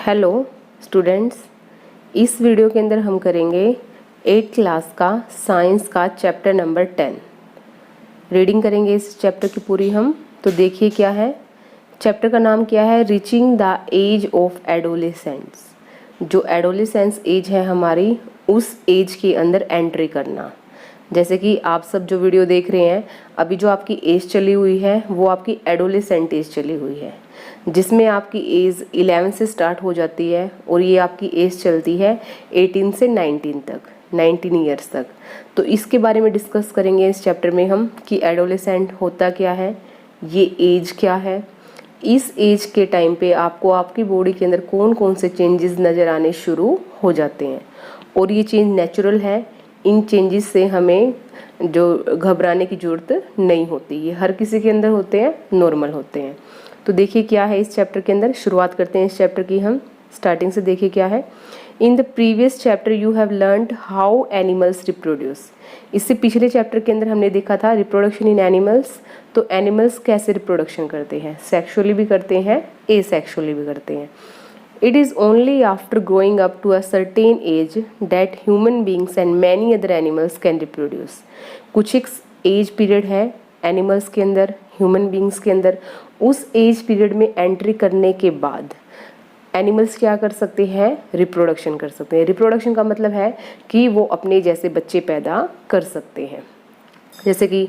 Hello students, इस video के अंदर हम करेंगे 8th क्लास का साइंस का चैप्टर नंबर 10। रीडिंग करेंगे इस चैप्टर की पूरी हम। तो देखिए क्या है, चैप्टर का नाम क्या है, reaching the age of adolescence. जो एडोलेसेंस एज है हमारी, उस एज के अंदर एंट्री करना। जैसे कि आप सब जो वीडियो देख रहे हैं, अभी जो आपकी एज चली हुई है वो आपकी एडोलेसेंट एज चली हुई है, जिसमें आपकी एज 11 से स्टार्ट हो जाती है और ये आपकी एज चलती है 18 से 19 तक, 19 ईयर्स तक। तो इसके बारे में डिस्कस करेंगे इस चैप्टर में हम कि एडोलेसेंट होता क्या है, ये एज क्या है, इस एज के टाइम पे आपको आपकी बॉडी के अंदर कौन कौन से चेंजेस नज़र आने शुरू हो जाते हैं और ये चेंज नेचुरल है। इन चेंजेस से हमें जो घबराने की ज़रूरत नहीं होती, ये हर किसी के अंदर होते हैं, नॉर्मल होते हैं। तो देखिए क्या है इस चैप्टर के अंदर, शुरुआत करते हैं इस चैप्टर की हम। स्टार्टिंग से देखिए क्या है। In the previous chapter you have learned how animals reproduce. इससे पिछले चैप्टर के अंदर हमने देखा था रिप्रोडक्शन इन एनिमल्स। तो एनिमल्स कैसे रिप्रोडक्शन करते हैं, सेक्सुअली भी करते हैं, एसेक्सुअली भी करते हैं। It is only after growing up to a certain age that human beings and many other animals can reproduce. कुछ एक एज पीरियड है एनिमल्स के अंदर, ह्यूमन बींग्स के अंदर। उस एज पीरियड में एंट्री करने के बाद एनिमल्स क्या कर सकते हैं, रिप्रोडक्शन कर सकते हैं। रिप्रोडक्शन का मतलब है कि वो अपने जैसे बच्चे पैदा कर सकते हैं। जैसे कि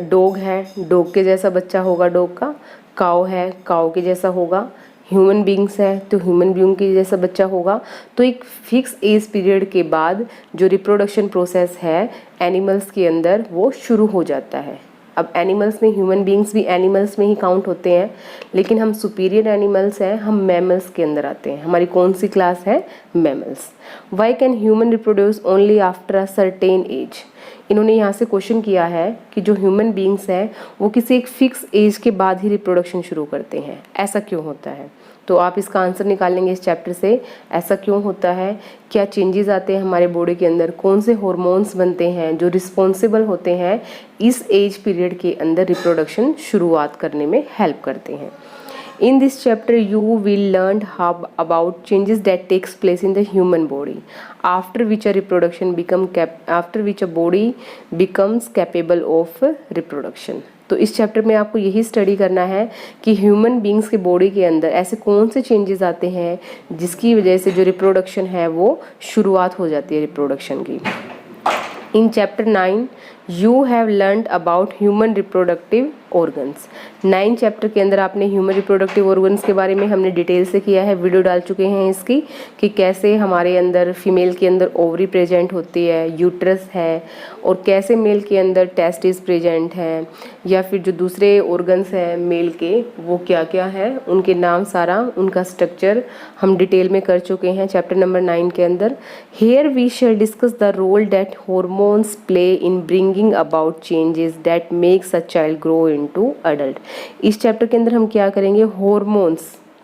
डॉग है, डॉग के जैसा बच्चा होगा डॉग का, काऊ है, काऊ के जैसा होगा, ह्यूमन बींग्स है तो ह्यूमन बींग के जैसा बच्चा होगा। तो एक फिक्स एज पीरियड के बाद जो रिप्रोडक्शन प्रोसेस है एनिमल्स के अंदर वो शुरू हो जाता है। अब एनिमल्स में ह्यूमन बींग्स भी एनिमल्स में ही काउंट होते हैं, लेकिन हम सुपीरियर एनिमल्स हैं, हम मैमल्स के अंदर आते हैं। हमारी कौन सी क्लास है, mammals. Why can human reproduce only after a certain age. इन्होंने यहाँ से क्वेश्चन किया है कि जो ह्यूमन बींग्स हैं वो किसी एक फिक्स एज के बाद ही रिप्रोडक्शन शुरू करते हैं, ऐसा क्यों होता है। तो आप इसका आंसर निकालेंगे इस चैप्टर से, ऐसा क्यों होता है, क्या चेंजेस आते हैं हमारे बॉडी के अंदर, कौन से हार्मोन्स बनते हैं जो रिस्पॉन्सिबल होते हैं इस एज पीरियड के अंदर रिप्रोडक्शन शुरुआत करने में हेल्प करते हैं। In this chapter you will learn how about changes that takes place in the human body after which a body becomes capable of reproduction. तो इस चैप्टर में आपको यही स्टडी करना है कि ह्यूमन बींग्स के बॉडी के अंदर ऐसे कौन से चेंजेस आते हैं जिसकी वजह से जो रिप्रोडक्शन है वो शुरुआत हो जाती है रिप्रोडक्शन की। In chapter 9 you have learned about human reproductive organs. 9 chapter के अंदर आपने ह्यूमन रिप्रोडक्टिव ऑर्गन्स के बारे में हमने डिटेल से किया है, वीडियो डाल चुके हैं इसकी कि कैसे हमारे अंदर फीमेल के अंदर ओवरी प्रेजेंट होती है, यूट्रस है, और कैसे मेल के अंदर टेस्टिस प्रेजेंट है, या फिर जो दूसरे ऑर्गन्स हैं मेल के वो क्या क्या है, उनके नाम, सारा उनका स्ट्रक्चर हम डिटेल में कर चुके हैं चैप्टर नंबर 9 के अंदर। Here we shall discuss the role that hormones play in bringing about changes that makes a child grow into adult. इस चैप्टर के अंदर हम क्या करेंगे, हॉर्मोन्स,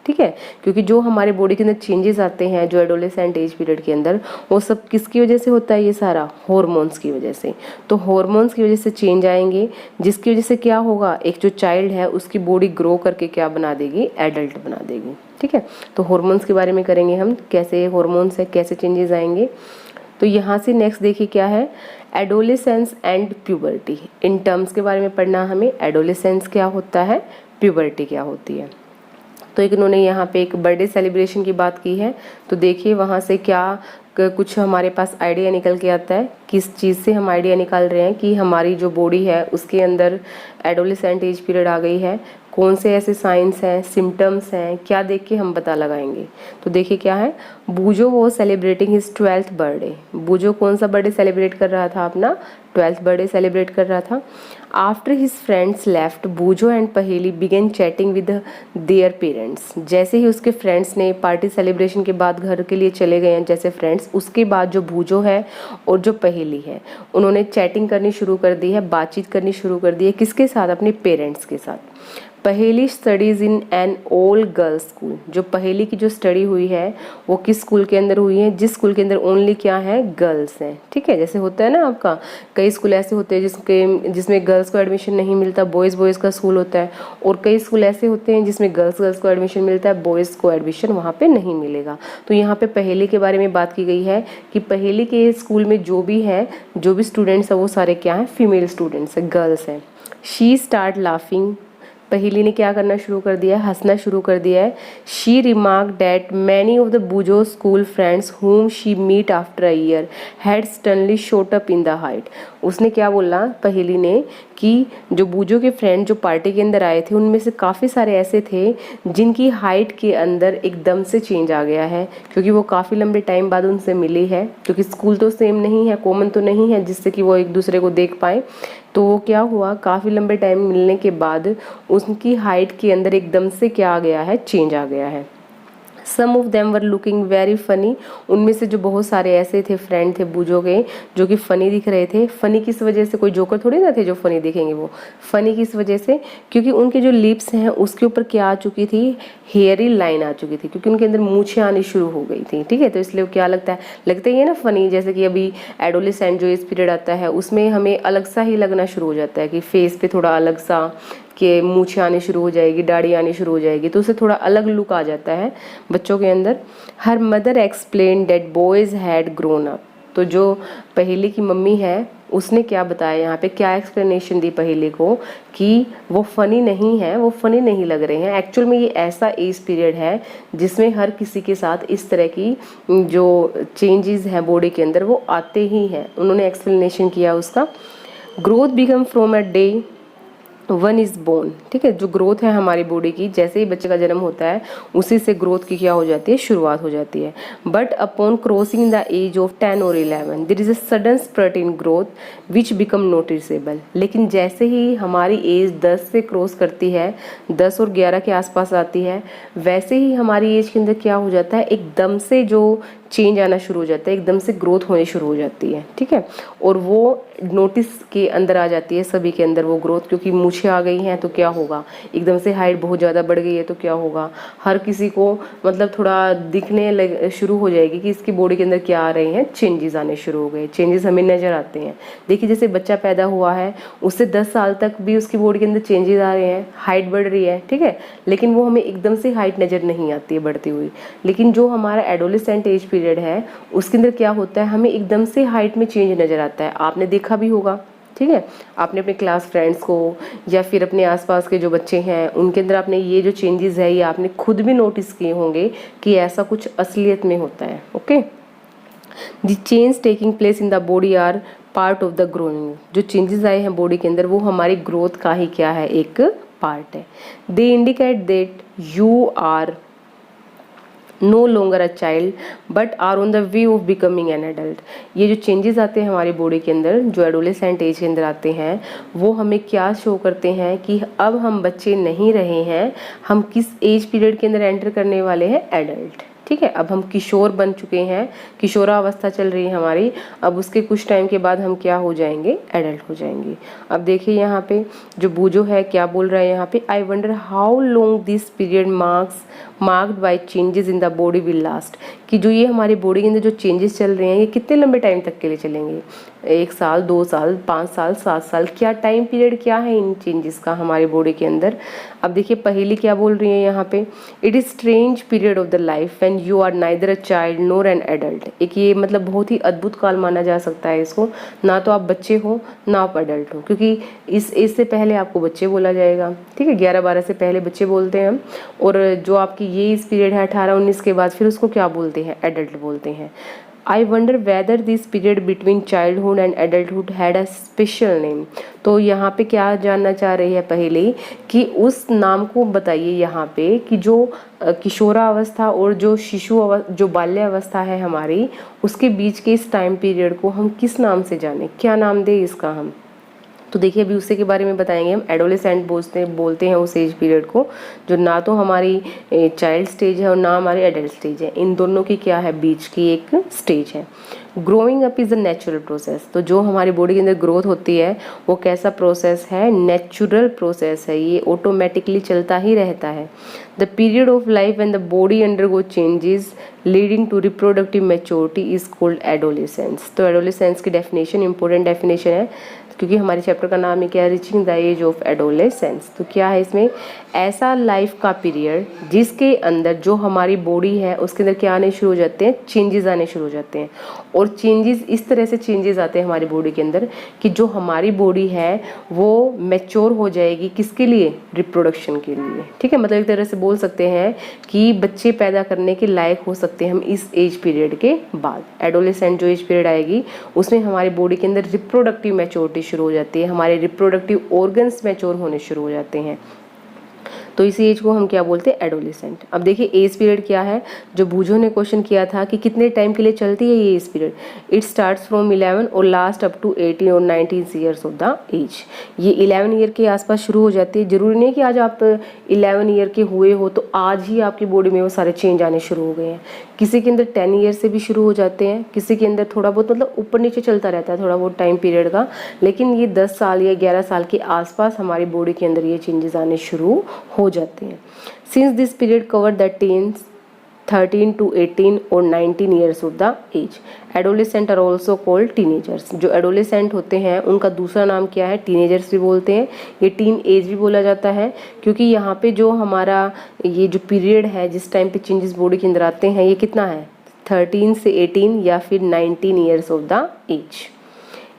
ठीक है, क्योंकि जो हमारे बॉडी के अंदर चेंजेस आते हैं जो एडोलेसेंट एज पीरियड के अंदर, वो सब किसकी वजह से होता है, ये सारा हॉर्मोन्स की वजह से। तो हॉर्मोन्स की वजह से चेंज आएंगे, जिसकी वजह से क्या होगा, एक जो चाइल्ड है उसकी बॉडी ग्रो करके क्या बना देगी, एडल्ट बना देगी। ठीक है, तो हॉर्मोन्स के बारे में करेंगे हम, कैसे हॉर्मोन्स है, कैसे चेंजेस आएंगे। तो यहाँ से नेक्स्ट देखिए क्या है, adolescence and puberty. In terms के बारे में पढ़ना हमें, एडोलेसेंस क्या होता है, प्यूबर्टी क्या होती है। तो एक इन्होंने यहाँ पे एक बर्थडे सेलिब्रेशन की बात की है। तो देखिए वहाँ से क्या कुछ हमारे पास आइडिया निकल के आता है, किस चीज़ से हम आइडिया निकाल रहे हैं कि हमारी जो बॉडी है उसके अंदर एडोलेसेंट एज पीरियड आ गई है, कौन से ऐसे साइंस हैं, सिम्टम्स हैं, क्या देख के हम पता लगाएंगे। तो देखिए क्या है, बूजो वो सेलिब्रेटिंग हिज 12th बर्थडे। बूजो कौन सा बर्थडे सेलिब्रेट कर रहा था, अपना 12th बर्थडे सेलिब्रेट कर रहा था। After his friends left Boojho and Paheli began chatting with their parents. जैसे ही उसके फ्रेंड्स ने पार्टी सेलिब्रेशन के बाद घर के लिए चले गए हैं जैसे फ्रेंड्स, उसके बाद जो बूजो है और जो पहेली है उन्होंने चैटिंग करनी शुरू कर दी है, बातचीत करनी शुरू कर दी है, किसके साथ, अपने पेरेंट्स के साथ। पहेली studies in an all girls school. जो पहेली की जो स्टडी हुई है वो किस स्कूल के अंदर हुई है? जिस स्कूल के अंदर ओनली क्या है? गर्ल्स हैं। ठीक है, जैसे होता है ना आपका, कई स्कूल ऐसे होते हैं जिसमें गर्ल्स को एडमिशन नहीं मिलता, बॉयज़ का स्कूल होता है, और कई स्कूल ऐसे होते हैं जिसमें गर्ल्स को एडमिशन मिलता है, बॉयज़ को एडमिशन वहाँ पर नहीं मिलेगा। तो यहाँ पर पहेली के बारे में बात की गई है कि पहेली के स्कूल में जो भी स्टूडेंट्स हैं वो सारे क्या हैं? फीमेल स्टूडेंट्स हैं, गर्ल्स हैं। शी स्टार्ट लाफिंग, पहेली ने क्या करना शुरू कर दिया है? हंसना शुरू कर दिया है। She remark that many of the Boojho school friends whom she meet after a year had suddenly shot up in the height. उसने क्या बोला पहेली ने कि जो बूजो के फ्रेंड जो पार्टी के अंदर आए थे उनमें से काफ़ी सारे ऐसे थे जिनकी हाइट के अंदर एकदम से चेंज आ गया है, क्योंकि वो काफ़ी लंबे टाइम बाद उनसे मिली है, क्योंकि स्कूल तो सेम नहीं है, कॉमन तो नहीं है जिससे कि वो एक दूसरे को देख पाए। तो वो क्या हुआ, काफ़ी लंबे टाइम मिलने के बाद उनकी हाइट के अंदर एकदम से क्या आ गया है? चेंज आ गया है। Some of them were looking very funny, उनमें से जो बहुत सारे ऐसे थे फ्रेंड थे बूजो के जो कि फ़नी दिख रहे थे। फ़नी किस वजह से? कोई जोकर थोड़ी ना थे जो फ़नी दिखेंगे, वो फ़नी किस वजह से? क्योंकि उनके जो लिप्स हैं उसके ऊपर क्या आ चुकी थी? हेयरी लाइन आ चुकी थी, क्योंकि उनके अंदर मूछें आनी शुरू हो गई थी। ठीक है, तो इसलिए क्या लगता है ना फ़नी, जैसे कि अभी एडोलेसेंट जो इस पीरियड आता है उसमें हमें अलग सा ही लगना शुरू हो जाता है कि फेस पे थोड़ा अलग सा कि मूछें आनी शुरू हो जाएगी, दाढ़ी आनी शुरू हो जाएगी, तो उससे थोड़ा अलग लुक आ जाता है बच्चों के अंदर। Her mother explain that boys had grown up, तो जो पहेली की मम्मी है उसने क्या बताया यहाँ पे, क्या एक्सप्लेनेशन दी पहेली को कि वो फ़नी नहीं है, वो फ़नी नहीं लग रहे हैं। एक्चुअल में ये ऐसा एज पीरियड है जिसमें हर किसी के साथ इस तरह की जो चेंजेस हैं बॉडी के अंदर वो आते ही हैं। उन्होंने एक्सप्लेनेशन किया उसका। Growth become from a day one is born. ठीक है, जो ग्रोथ है हमारी बॉडी की, जैसे ही बच्चे का जन्म होता है उसी से ग्रोथ की क्या हो जाती है? शुरुआत हो जाती है। But upon crossing the age of 10 और 11 there is a sudden spurt in growth which become noticeable. लेकिन जैसे ही हमारी एज 10 से क्रॉस करती है, 10 और 11 के आसपास आती है, वैसे ही हमारी एज के अंदर क्या हो जाता है? एकदम से जो चेंज आना शुरू हो जाता है, एकदम से ग्रोथ होनी शुरू हो जाती है। ठीक है, और वो नोटिस के अंदर आ जाती है सभी के अंदर वो ग्रोथ, क्योंकि मूछें आ गई हैं तो क्या होगा? एकदम से हाइट बहुत ज़्यादा बढ़ गई है तो क्या होगा? हर किसी को मतलब थोड़ा दिखने शुरू हो जाएगी कि इसकी बॉडी के अंदर क्या आ रहे हैं? चेंजेस आने शुरू हो गए। चेंजेस हमें नज़र आते हैं। देखिए, जैसे बच्चा पैदा हुआ है उससे 10 साल तक भी उसकी बॉडी के अंदर चेंजेस आ रहे हैं, हाइट बढ़ रही है। ठीक है, लेकिन वो हमें एकदम से हाइट नज़र नहीं आती है बढ़ती हुई। लेकिन जो हमारा एडोलेसेंट एज पीरियड है उसके अंदर क्या होता है? हमें एकदम से हाइट में चेंज नज़र आता है। आपने देखा भी होगा, ठीक है, आपने अपने क्लास फ्रेंड्स को या फिर अपने आसपास के जो बच्चे हैं उनके अंदर आपने ये जो चेंजेस है ये आपने खुद भी नोटिस किए होंगे कि ऐसा कुछ असलियत में होता है। Okay, the change taking place in the body are part of the growing. जो चेंजेस आए हैं बॉडी के अंदर वो हमारी ग्रोथ का ही क्या है? एक पार्ट है। They indicate that you are no longer a child but are on the way of becoming an adult. ये जो चेंजेस आते हैं हमारी बॉडी के अंदर, जो एडोलेसेंट एज के अंदर आते हैं, वो हमें क्या शो करते हैं कि अब हम बच्चे नहीं रहे हैं, हम किस एज पीरियड के अंदर एंटर करने वाले हैं? एडल्ट। ठीक है, अब हम किशोर बन चुके हैं, किशोरावस्था चल रही है हमारी, अब उसके कुछ टाइम के बाद हम क्या हो जाएंगे? एडल्ट हो जाएंगे। अब देखिए यहाँ पे जो बूजो है क्या बोल रहा है यहाँ पे, I wonder how long this period marked by changes in the body will last, कि जो ये हमारी बॉडी के अंदर जो चेंजेस चल रहे हैं ये कितने लंबे टाइम तक के लिए चलेंगे? 1 साल, 2 साल, 5 साल, 7 साल, क्या टाइम पीरियड क्या है इन चेंजेस का हमारी बॉडी के अंदर? अब देखिए पहेली क्या बोल रही है यहाँ पे, it is strange period of the life when you are neither a child nor an adult. एक ये मतलब बहुत ही अद्भुत काल माना जा सकता है इसको, ना तो आप बच्चे हो ना आप एडल्ट हो, क्योंकि इस एज से पहले आपको बच्चे बोला जाएगा। ठीक है, 11-12 से पहले बच्चे बोलते हैं हम, और जो आपकी ये इस पीरियड है 18-19 के बाद, फिर उसको क्या बोलते हैं? एडल्ट बोलते हैं। I wonder whether this period between childhood and adulthood had a special name. तो यहाँ पे क्या जानना चाह रही है पहले कि उस नाम को बताइए यहाँ पे कि जो किशोरावस्था और जो जो बाल्यावस्था है हमारी, उसके बीच के इस टाइम पीरियड को हम किस नाम से जाने, क्या नाम दे इसका हम? तो देखिए अभी उसी के बारे में बताएंगे हम। एडोलेसेंट बोलते हैं उस एज पीरियड को जो ना तो हमारी चाइल्ड स्टेज है और ना हमारी एडल्ट स्टेज है, इन दोनों की क्या है, बीच की एक स्टेज है। Growing up is a natural process, तो जो हमारी बॉडी के अंदर ग्रोथ होती है वो कैसा प्रोसेस है, नेचुरल प्रोसेस है, ये ऑटोमेटिकली चलता ही रहता है। The period of life when the body undergo changes leading to reproductive maturity is called adolescence. तो एडोलेसेंस की डेफिनेशन, इंपॉर्टेंट डेफिनेशन है क्योंकि हमारे चैप्टर का नाम है क्या, reaching the age of adolescence. तो क्या है इसमें, ऐसा लाइफ का पीरियड जिसके अंदर जो हमारी बॉडी है उसके अंदर क्या आने शुरू हो जाते हैं, चेंजेस आने शुरू हो जाते हैं। और चेंजेस इस तरह से चेंजेस आते हैं हमारी बॉडी के अंदर कि जो हमारी बॉडी है वो मैच्योर हो जाएगी, किसके लिए, रिप्रोडक्शन के लिए। ठीक है, मतलब एक तरह से बोल सकते हैं कि बच्चे पैदा करने के लायक हो सकते हैं हम इस एज पीरियड के बाद। एडोलेसेंट जो एज पीरियड आएगी उसमें हमारी बॉडी के अंदर रिप्रोडक्टिव मैच्योरिटी शुरू हो जाती है, हमारे रिप्रोडक्टिव ऑर्गन्स मैच्योर होने शुरू हो जाते हैं। तो इसी एज को हम क्या बोलते हैं, एडोलेसेंट। अब देखिए एज पीरियड क्या है, जो भूजो ने क्वेश्चन किया था कि कितने टाइम के लिए चलती है ये age period. It starts from 11 और लास्ट अप टू 18 और 19 ईयर्स ऑफ द एज। ये 11 ईयर के आसपास शुरू हो जाती है। जरूरी नहीं कि आज आप 11 ईयर के हुए हो तो आज ही आपकी बॉडी में वो सारे चेंज आने शुरू हो गए हैं। किसी के अंदर 10 ईयर से भी शुरू हो जाते हैं, किसी के अंदर थोड़ा बहुत, मतलब ऊपर नीचे चलता रहता है थोड़ा बहुत टाइम पीरियड का, लेकिन ये 10 साल या 11 साल के आसपास हमारी बॉडी के अंदर ये चेंजेस आने शुरू हो जाते हैं। Since this period cover the teens 13 to 18 और 19 years of the age. Adolescent are also called teenagers. जो एडोलेसेंट होते हैं उनका दूसरा नाम क्या है, टीनेजर्स भी बोलते हैं, ये टीन एज भी बोला जाता है, क्योंकि यहाँ पे जो हमारा ये जो पीरियड है जिस टाइम पे चेंजेस बॉडी के अंदर आते हैं ये कितना है, 13 से 18 या फिर 19 years of the age.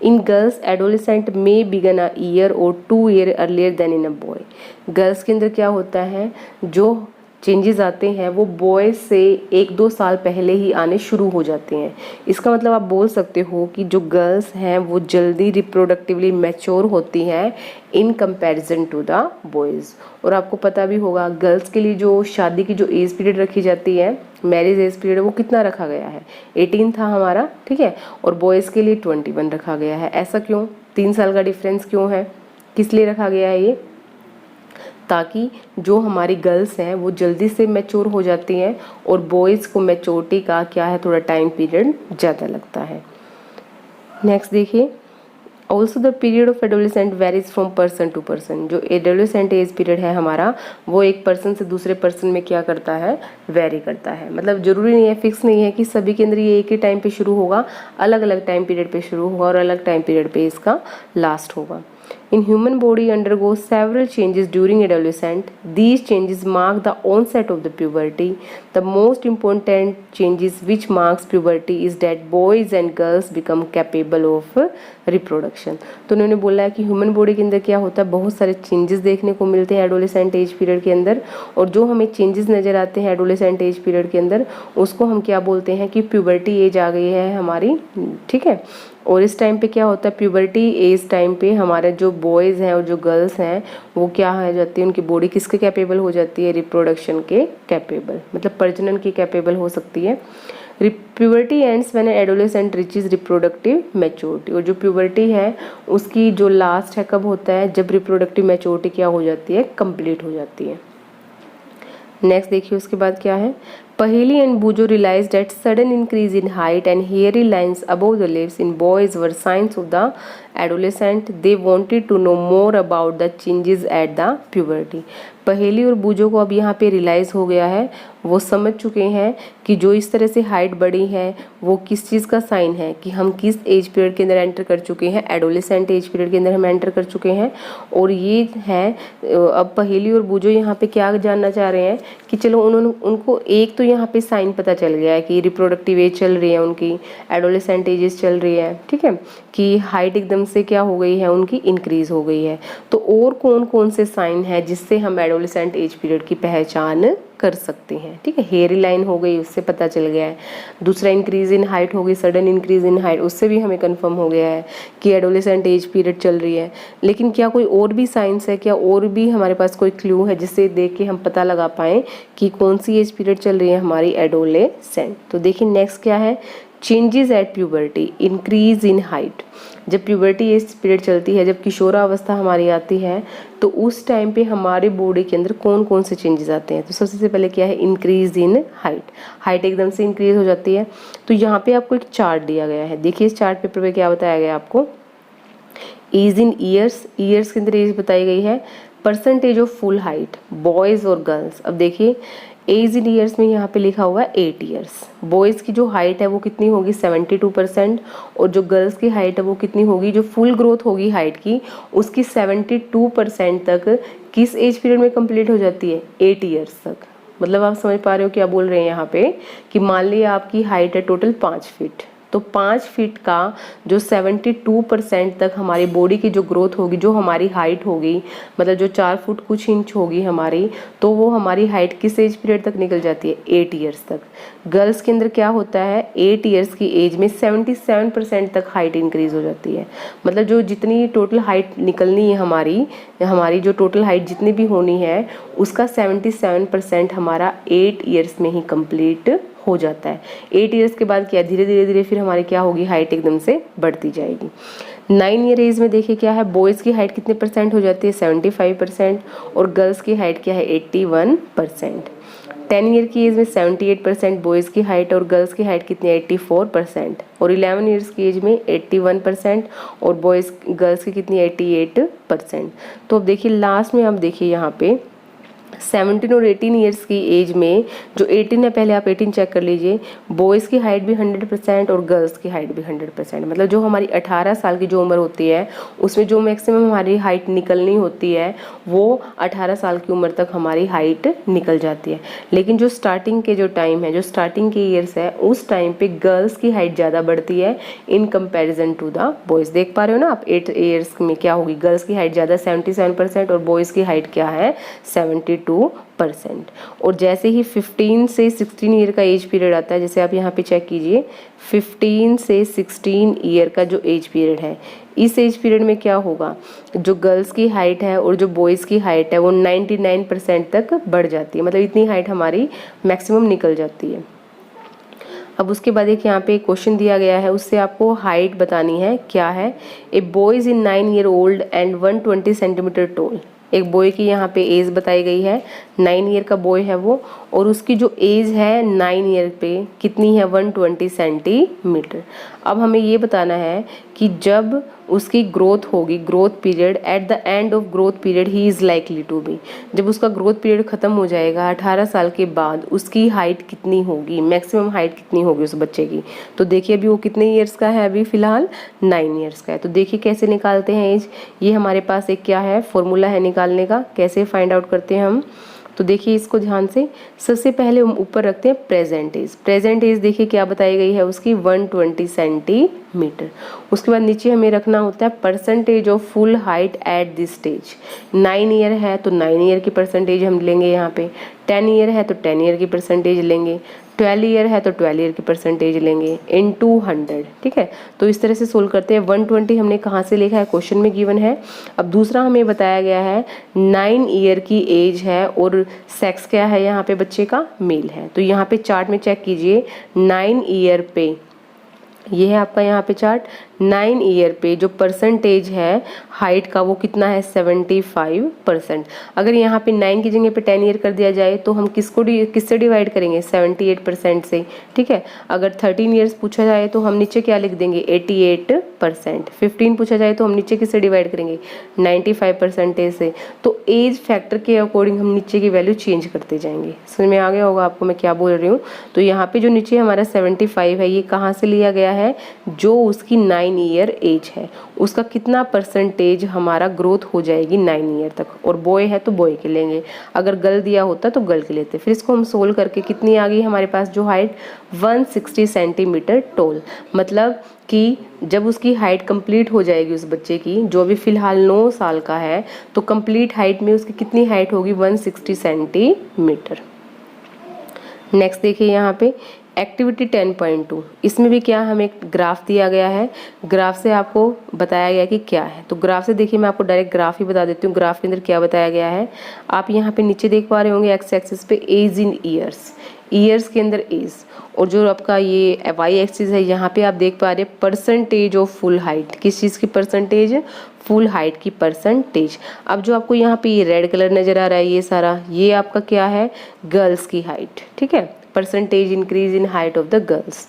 In girls adolescent may begin a year और 2 year earlier than in a boy. Girls के अंदर क्या होता है, जो चेंजेस आते हैं वो बॉयज से 1-2 साल पहले ही आने शुरू हो जाते हैं। इसका मतलब आप बोल सकते हो कि जो गर्ल्स हैं वो जल्दी रिप्रोडक्टिवली मैच्योर होती हैं in comparison to the boys. और आपको पता भी होगा गर्ल्स के लिए जो शादी की जो एज पीरियड रखी जाती है, मैरिज एज पीरियड, वो कितना रखा गया है, 18 था हमारा, ठीक है, और बॉयज़ के लिए 21 रखा गया है। ऐसा क्यों, 3 साल का डिफरेंस क्यों है, किस लिए रखा गया है ये, ताकि जो हमारी गर्ल्स हैं वो जल्दी से मैच्योर हो जाती हैं और बॉयज़ को मैच्योरिटी का क्या है, थोड़ा टाइम पीरियड ज़्यादा लगता है। नेक्स्ट देखिए, also the period of adolescent varies from person to person. जो एडोलेसेंट एज पीरियड है हमारा वो एक पर्सन से दूसरे पर्सन में क्या करता है, वेरी करता है। मतलब जरूरी नहीं है, फिक्स नहीं है कि सभी के अंदर ये एक ही टाइम पे शुरू होगा, अलग अलग टाइम पीरियड पे शुरू होगा और अलग टाइम पीरियड पे इसका लास्ट होगा। In human body undergoes several changes during adolescence. These changes mark the onset of the puberty. The most important changes which marks puberty is that boys and girls become capable of reproduction. तो उन्होंने बोला है कि human body के अंदर क्या होता है, बहुत सारे चेंजेस देखने को मिलते हैं एडोलेसेंट एज पीरियड के अंदर, और जो हमें चेंजेस नज़र आते हैं एडोलेसेंट एज पीरियड के अंदर उसको हम क्या बोलते हैं कि प्यूबर्टी एज आ गई है हमारी, ठीक है। और इस टाइम पे क्या होता है, प्यूबर्टी एज टाइम पे हमारे जो बॉयज़ हैं और जो गर्ल्स हैं वो क्या हो जाती है, उनकी बॉडी किसके कैपेबल हो जाती है, रिप्रोडक्शन के कैपेबल, मतलब प्रजनन की कैपेबल हो सकती है। Puberty ends when adolescent reaches reproductive maturity. और जो प्यूबर्टी है उसकी जो लास्ट है कब होता है, जब रिप्रोडक्टिव मैच्योरिटी क्या हो जाती है, कंप्लीट हो जाती है। नेक्स्ट देखिए उसके बाद क्या है, Paheli and Bujo realized that sudden increase in height and hairy lines above the lips in boys were signs of the adolescent. They wanted to know more about the changes at the puberty. पहेली और बूजो को अब यहाँ पे realise हो गया है, वो समझ चुके हैं कि जो इस तरह से हाइट बढ़ी है वो किस चीज़ का साइन है, कि हम किस एज पीरियड के अंदर एंटर कर चुके हैं, एडोलेसेंट एज पीरियड के अंदर हम एंटर कर चुके हैं। और ये है, अब पहेली और बूजो यहाँ पे क्या जानना चाह रहे हैं कि चलो उनको एक तो यहाँ पे साइन पता चल गया है कि रिप्रोडक्टिव एज चल रही है उनकी, एडोलेसेंट एजेस चल रही है, ठीक है, कि हाइट एकदम से क्या हो गई है उनकी, इंक्रीज हो गई है। तो और कौन कौन से साइन है जिससे हम एडोलेसेंट एज पीरियड की पहचान कर सकते हैं, ठीक है। हेयर लाइन हो गई, उससे पता चल गया है। दूसरा इंक्रीज इन हाइट हो गई, सडन इंक्रीज इन हाइट, उससे भी हमें कंफर्म हो गया है कि एडोलेसेंट एज पीरियड चल रही है। लेकिन क्या कोई और भी साइंस है, क्या और भी हमारे पास कोई क्लू है जिससे देख के हम पता लगा पाएँ कि कौन सी एज पीरियड चल रही है हमारी, एडोलेसेंट। तो देखिए नेक्स्ट क्या है, changes at puberty, increase in height. जब प्यूबर्टी एज पीरियड चलती है, जब किशोरावस्था हमारी आती है, तो उस टाइम पे हमारे बॉडी के अंदर कौन कौन से चेंजेस आते हैं। तो सबसे पहले क्या है, इंक्रीज इन हाइट एकदम से इंक्रीज हो जाती है। तो यहाँ पे आपको एक चार्ट दिया गया है, देखिए इस चार्ट पेपर पे क्या बताया गया आपको, एज इन ईयर्स के अंदर एज बताई गई है, percentage of full height boys और गर्ल्स। अब देखिए एज इन ईयर्स में यहाँ पे लिखा हुआ है 8 ईयर्स। बॉयज़ की जो हाइट है वो कितनी होगी 72%, और जो गर्ल्स की हाइट है वो कितनी होगी, जो फुल ग्रोथ होगी हाइट की उसकी 72% तक किस एज पीरियड में कंप्लीट हो जाती है, 8 ईयर्स तक। मतलब आप समझ पा रहे हो क्या बोल रहे हैं यहाँ पे, कि मान लिया आपकी हाइट है टोटल 5 फीट, तो 5 फीट का जो 72% तक हमारी बॉडी की जो ग्रोथ होगी, जो हमारी हाइट होगी, मतलब जो 4 फुट कुछ इंच होगी हमारी, तो वो हमारी हाइट किस एज पीरियड तक निकल जाती है, 8 ईयर्स तक। गर्ल्स के अंदर क्या होता है, 8 ईयर्स की एज में 77% तक हाइट इंक्रीज हो जाती है। मतलब जो जितनी टोटल हाइट निकलनी है हमारी जो टोटल हाइट जितनी भी होनी है उसका 77% हमारा 8 ईयर्स में ही कंप्लीट हो जाता है। 8 ईयर्स के बाद क्या, धीरे धीरे फिर हमारी क्या होगी, हाइट एकदम से बढ़ती जाएगी। 9 ईयर एज में देखिए क्या है, बॉयज़ की हाइट कितने परसेंट हो जाती है, 75%, और गर्ल्स की हाइट क्या है, 81%। 10 ईयर की एज में 78% बॉयज़ की हाइट, और गर्ल्स की हाइट कितनी है, 84%। और 11 ईयर्स की एज में 81%, और गर्ल्स की कितनी, 88%। तो अब देखिए लास्ट में आप देखिए यहाँ पे 17 और 18 ईयर्स की एज में, जो 18 है पहले आप 18 चेक कर लीजिए, बॉयज़ की हाइट भी 100% और गर्ल्स की हाइट भी 100%। मतलब जो हमारी 18 साल की जो उम्र होती है उसमें जो मैक्सिमम हमारी हाइट निकलनी होती है वो 18 साल की उम्र तक हमारी हाइट निकल जाती है। लेकिन जो स्टार्टिंग के जो टाइम है, जो स्टार्टिंग के ईयर्स है, उस टाइम पे गर्ल्स की हाइट ज़्यादा बढ़ती है in comparison to the boys. देख पा रहे हो ना आप, 8 ईयर्स में क्या होगी, गर्ल्स की हाइट ज़्यादा 77% और बॉयज़ की हाइट क्या है, 72%। और जैसे ही 15 से 16 ईयर का एज पीरियड आता है, जैसे आप यहाँ पे चेक कीजिए 15 से 16 ईयर का जो एज पीरियड है, इस एज पीरियड में क्या होगा, जो गर्ल्स की हाइट है और जो बॉयज़ की हाइट है वो 99% तक बढ़ जाती है। मतलब इतनी हाइट हमारी मैक्सिमम निकल जाती है। अब उसके बाद एक यहाँ पे क्वेश्चन दिया गया है, उससे आपको हाइट बतानी है, क्या है, a boys in 9 year old and 120 centimetre tall. एक बॉय की यहाँ पे एज बताई गई है, 9 ईयर का बॉय है वो, और उसकी जो एज है 9 ईयर पे कितनी है, 120 सेंटीमीटर। अब हमें ये बताना है कि जब उसकी ग्रोथ होगी, growth period, at the end of growth period ही इज़ लाइकली टू बी, जब उसका ग्रोथ पीरियड ख़त्म हो जाएगा 18 साल के बाद, उसकी हाइट कितनी होगी, मैक्सिमम हाइट कितनी होगी उस बच्चे की। तो देखिए अभी वो कितने ईयर्स का है, अभी फ़िलहाल 9 ईयर्स का है। तो देखिए कैसे निकालते हैं एज, ये हमारे पास एक क्या है, फॉर्मूला है निकालने का, कैसे फाइंड आउट करते हैं हम। तो देखिए इसको ध्यान से, सबसे पहले हम ऊपर रखते हैं प्रेजेंट एज। प्रेजेंट एज देखिए क्या बताई गई है उसकी, 120 सेंटीमीटर। उसके बाद नीचे हमें रखना होता है percentage of full height at this stage. 9 year है तो 9 ईयर की परसेंटेज हम लेंगे यहाँ पे, 10 ईयर है तो 10 ईयर की परसेंटेज लेंगे, 12 ईयर है तो 12 ईयर की परसेंटेज लेंगे इन 200। ठीक है, तो इस तरह से सोल्व करते हैं। 120 हमने कहाँ से लिखा है, क्वेश्चन में गिवन है। अब दूसरा हमें बताया गया है 9 ईयर की एज है और सेक्स क्या है यहाँ पे, बच्चे का मेल है। तो यहाँ पे चार्ट में चेक कीजिए, 9 ईयर पे, ये है आपका यहाँ पे चार्ट, 9 ईयर पे जो परसेंटेज है हाइट का वो कितना है, 75%। अगर यहाँ पे 9 की जगह पे 10 ईयर कर दिया जाए तो हम किससे डिवाइड करेंगे, 78% से। ठीक है, अगर 13 ईयर्स पूछा जाए तो हम नीचे क्या लिख देंगे, 88%। 15 पूछा जाए तो हम नीचे किससे डिवाइड करेंगे, 95% से। तो एज फैक्टर के अकॉर्डिंग हम नीचे की वैल्यू चेंज करते जाएंगे। समझ में आ गया होगा आपको मैं क्या बोल रही हूँ। तो यहाँ पे जो नीचे हमारा 75 है, ये कहाँ से लिया गया है, जो उसकी 9 ईयर एज है उसका कितना परसेंटेज हमारा ग्रोथ हो जाएगी 9 ईयर तक, और बॉय है तो बॉय के लेंगे, अगर गर्ल दिया होता तो गर्ल के लेते। फिर इसको हम सोल्व करके कितनी आ गई हमारे पास जो हाइट, 160 सेंटीमीटर टोल। मतलब कि जब उसकी हाइट कंप्लीट हो जाएगी उस बच्चे की, जो भी फिलहाल 9 साल का है, तो कंप्लीट हाइट में उसकी कितनी हाइट होगी, 160 सेंटीमीटर। नेक्स्ट देखिए यहाँ पे एक्टिविटी 10.2, इसमें भी क्या हमें एक ग्राफ दिया गया है। ग्राफ से आपको बताया गया कि क्या है, तो ग्राफ से देखिए मैं आपको डायरेक्ट ग्राफ ही बता देती हूँ। ग्राफ के अंदर क्या बताया गया है, आप यहाँ पे नीचे देख पा रहे होंगे एक्स एक्सिस पे एज इन ईयर्स। ईयर्स के अंदर एज, और जो आपका ये वाई एक्सिस है यहाँ पे आप देख पा रहे हैं परसेंटेज ऑफ फुल हाइट, किस चीज़ की परसेंटेज, फुल हाइट की परसेंटेज। अब जो आपको यहाँ पे ये रेड कलर नज़र आ रहा है ये सारा, ये आपका क्या है, गर्ल्स की हाइट, ठीक है, percentage increase in height of the girls,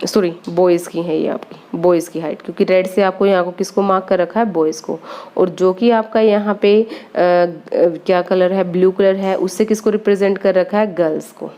sorry boys की है ये आपकी बॉयज़ की हाइट, क्योंकि रेड से आपको यहाँ को किसको मार्क कर रखा है, बॉयज़ को। और जो कि आपका यहाँ पे क्या कलर है, ब्लू कलर है, उससे किसको रिप्रेजेंट कर रखा है, गर्ल्स को,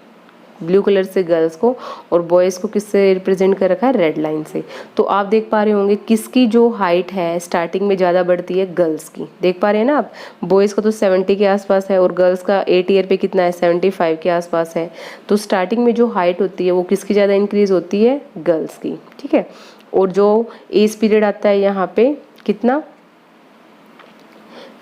ब्लू कलर से गर्ल्स को, और बॉयज़ को किससे रिप्रेजेंट कर रखा है, रेड लाइन से। तो आप देख पा रहे होंगे किसकी जो हाइट है स्टार्टिंग में ज़्यादा बढ़ती है, गर्ल्स की, देख पा रहे हैं ना आप। बॉयज़ का तो 70 के आसपास है और गर्ल्स का 8 ईयर पे कितना है, 75 के आसपास है। तो स्टार्टिंग में जो हाइट होती है वो किसकी ज़्यादा इंक्रीज होती है, गर्ल्स की, ठीक है। और जो एज पीरियड आता है यहाँ पे कितना,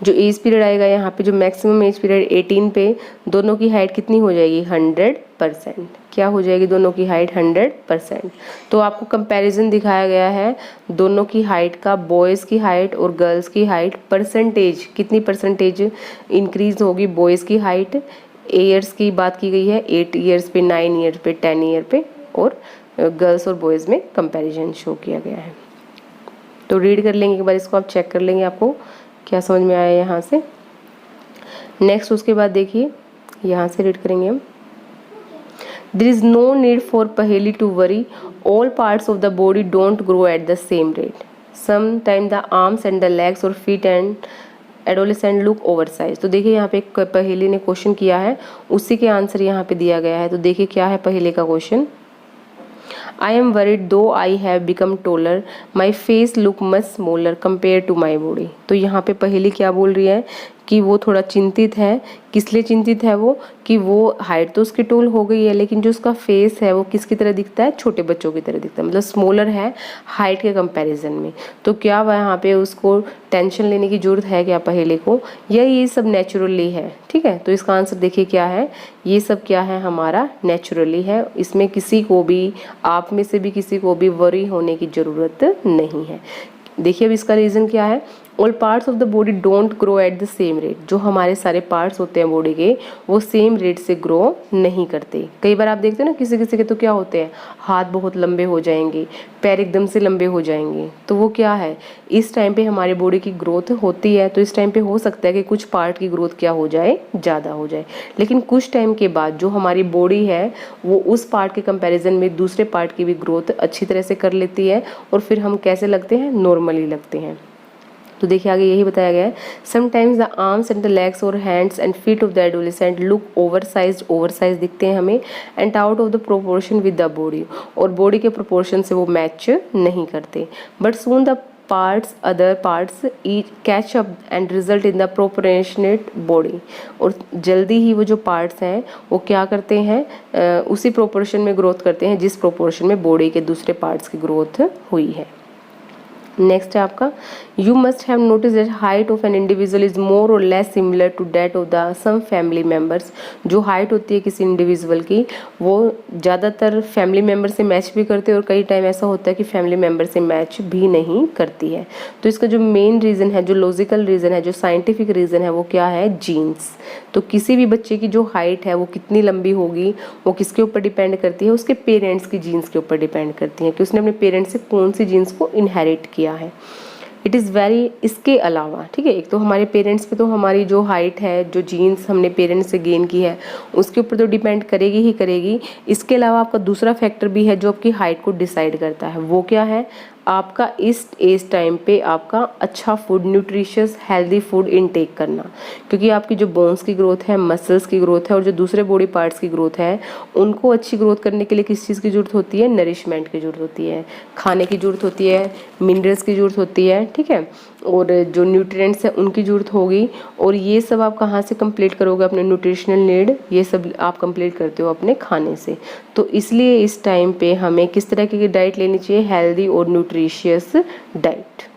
जो एज पीरियड आएगा यहाँ पे, जो मैक्सिमम एज पीरियड 18 पे, दोनों की हाइट कितनी हो जाएगी, 100%। क्या हो जाएगी दोनों की हाइट, 100%। तो आपको कंपैरिजन दिखाया गया है दोनों की हाइट का, बॉयज़ की हाइट और गर्ल्स की हाइट, परसेंटेज कितनी परसेंटेज इंक्रीज होगी बॉयज़ की हाइट, ईयर्स की बात की गई है, 8 ईयर्स पे, 9 ईयर पे, 10 ईयर पे, और गर्ल्स और बॉयज़ में कंपैरिजन शो किया गया है। तो रीड कर लेंगे एक बार इसको, आप चेक कर लेंगे आपको क्या समझ में आया यहाँ से। नेक्स्ट उसके बाद देखिए यहाँ से रीड करेंगे हम, there is no need for Paheli to worry, all parts of the body don't grow at the same rate, some time the arms and the legs और feet and adolescent look oversize. तो देखिए यहाँ पे एक पहेली ने क्वेश्चन किया है, उसी के आंसर यहाँ पे दिया गया है। तो देखिए क्या है पहेली का question, I am worried though I have become taller, my face look much smaller compared to my body। तो यहाँ पे पहेली क्या बोल रही है कि वो थोड़ा चिंतित है, किस लिए चिंतित है वो, कि वो हाइट तो उसकी टोल हो गई है लेकिन जो उसका फेस है वो किसकी तरह दिखता है, छोटे बच्चों की तरह दिखता है, मतलब स्मॉलर है हाइट के कंपैरिजन में। तो क्या वहाँ पे उसको टेंशन लेने की ज़रूरत है क्या पहेली को, या ये सब नेचुरली है, ठीक है। तो इसका आंसर देखिए क्या है, ये सब क्या है हमारा नेचुरली है, इसमें किसी को भी, आप में से भी किसी को भी वरी होने की ज़रूरत नहीं है। देखिए अब इसका रीज़न क्या है, all parts of the body don't grow at the same rate, जो हमारे सारे पार्ट्स होते हैं बॉडी के वो सेम रेट से ग्रो नहीं करते। कई बार आप देखते हैं ना किसी किसी के तो क्या होते हैं, हाथ बहुत लंबे हो जाएंगे, पैर एकदम से लंबे हो जाएंगे, तो वो क्या है, इस टाइम पे हमारी बॉडी की ग्रोथ होती है, तो इस टाइम पे हो सकता है कि कुछ पार्ट की ग्रोथ क्या हो जाए, ज़्यादा हो जाए, लेकिन कुछ टाइम के बाद जो हमारी बॉडी है वो उस पार्ट के कंपैरिजन में दूसरे पार्ट की भी ग्रोथ अच्छी तरह से कर लेती है, और फिर हम कैसे लगते हैं, नॉर्मली लगते हैं। तो देखिए आगे यही बताया गया है, sometimes the arms and the legs और hands and feet of the adolescent look oversize दिखते हैं हमें, and out of the proportion with the body, और बॉडी के प्रोपोर्शन से वो मैच नहीं करते, but soon the parts other parts catch up and result in the proportionate body, और जल्दी ही वो जो पार्ट्स हैं वो क्या करते हैं, उसी प्रोपोर्शन में ग्रोथ करते हैं जिस प्रोपोर्शन में बॉडी के दूसरे पार्ट्स की ग्रोथ हुई है। नेक्स्ट है आपका, you must have notice that height of an individual is more or less similar to that of the some family members. जो हाइट होती है किसी इंडिविजुअल की वो ज़्यादातर फैमिली मेम्बर से मैच भी करती है, और कई टाइम ऐसा होता है कि फैमिली मेम्बर से मैच भी नहीं करती है। तो इसका जो मेन रीज़न है, जो लॉजिकल रीज़न है, जो साइंटिफिक रीज़न है, वो क्या है, जीन्स। तो किसी भी बच्चे की जो हाइट है वो कितनी लंबी होगी वो किसके ऊपर डिपेंड करती है, उसके पेरेंट्स की जीन्स के ऊपर डिपेंड करती है कि उसने अपने पेरेंट्स से कौन सी जीन्स को इनहेरिट किया है। इट इज़ वेरी, इसके अलावा, ठीक है, एक तो हमारे पेरेंट्स पे तो हमारी जो हाइट है, जो जीन्स हमने पेरेंट्स से गेन की है उसके ऊपर तो डिपेंड करेगी ही करेगी। इसके अलावा आपका दूसरा फैक्टर भी है जो आपकी हाइट को डिसाइड करता है, वो क्या है, आपका इस एज टाइम पे आपका अच्छा food, nutritious healthy food intake करना, क्योंकि आपकी जो बोन्स की ग्रोथ है, मसल्स की ग्रोथ है, और जो दूसरे बॉडी पार्ट्स की ग्रोथ है उनको अच्छी ग्रोथ करने के लिए किस चीज़ की ज़रूरत होती है, नरिशमेंट की ज़रूरत होती है, खाने की ज़रूरत होती है, मिनरल्स की ज़रूरत होती है, ठीक है, और जो न्यूट्रिएंट्स हैं उनकी ज़रूरत होगी। और ये सब आप कहाँ से कंप्लीट करोगे, अपने न्यूट्रिशनल नीड, ये सब आप कंप्लीट करते हो अपने खाने से। तो इसलिए इस टाइम पे हमें किस तरह की डाइट लेनी चाहिए, हेल्दी और न्यूट्रिशियस डाइट।